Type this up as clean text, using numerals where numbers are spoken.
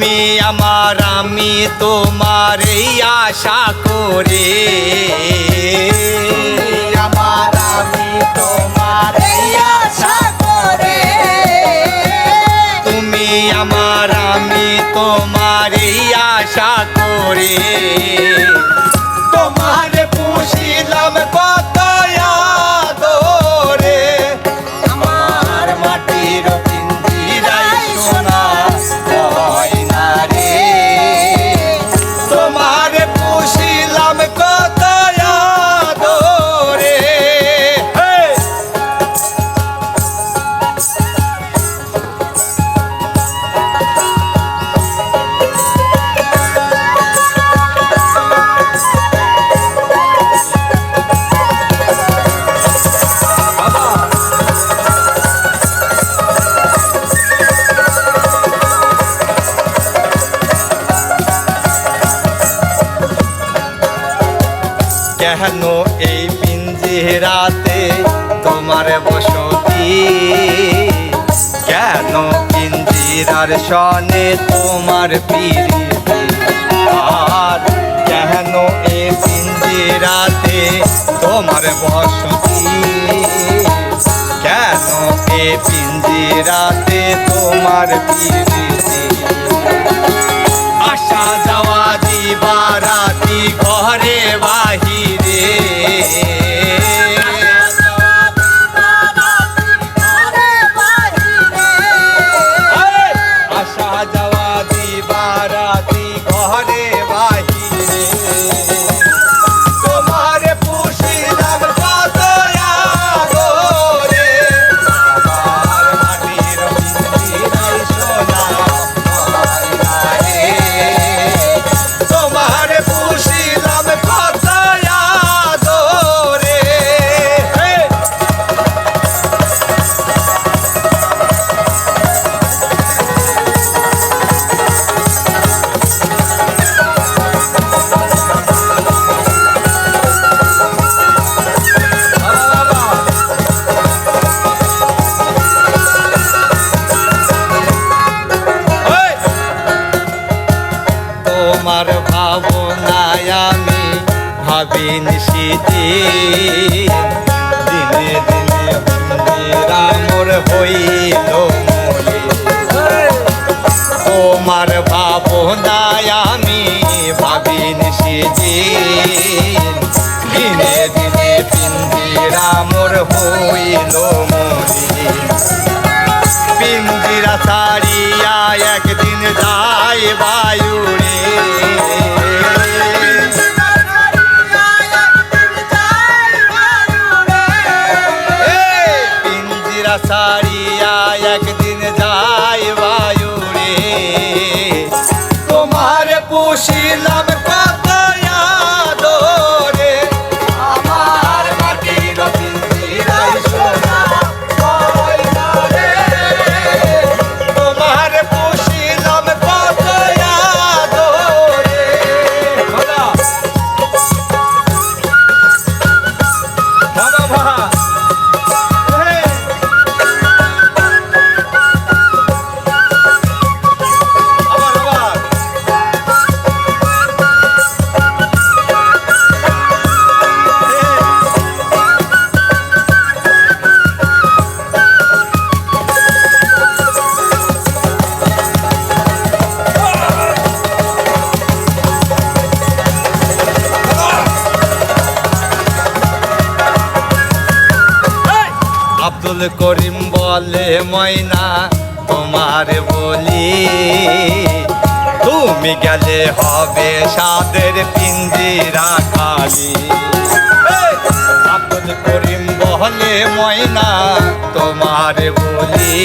তুমি আমার আমি তোমার এই আশা করে, আমার আমি তোমার এই আশা করে, তুমি আমার আমি তোমার এই আশা করে, তোমার পুষিলাম কত আদরে, আমার মাটির পিঞ্জিরায় সোনা হয় না রে, তোমার পুষিলাম কত আদরে। কেন এই পিঞ্জিরাতে তোমার বসতি, কেন পিঞ্জিরার সনে তোমার প্রীতি, আর কেন এই পিঞ্জিরাতে তোমার বসতি, কেন এই পিঞ্জিরাতে তোমার প্রীতি, আসা যাওয়া দিবারাতি ঘরে বাহিরে, আসা যাওয়া দিবারাতি ঘরে বাহিরে, তোমার পুষিলাম কত আদরে, আমার মাটির পিঞ্জিরায় সোনা হয় না রে, তোমার পুষিলাম কত আদরে। তোমার ভাবনায় আমি ভাবি নিশিতে, দিনে দিনে রামর হইল মরে, তোমার ভাবনায় আমি ভাবি নিশিতে, দিনে দিনে পিঞ্জিরামর হইল মরে, পিঞ্জিরা ছাড়িয়া একদিন যায় বায়ুরে, পিঞ্জিরা ছাড়িয়া একদিন যায় বায়ুরে, তোমার পুষিলাম কত আদরে, আমার মাটির পিঞ্জিরায় সোনা হয় না রে, তোমার পুষিলাম কত আদরে। বাবা বাবা আব্দুল করিম বলে ময়না তোমার বলি, তুমি গেলে হবে সাদের পিঞ্জিরা খালি, আব্দুল করিম বলে ময়না তোমার বলি,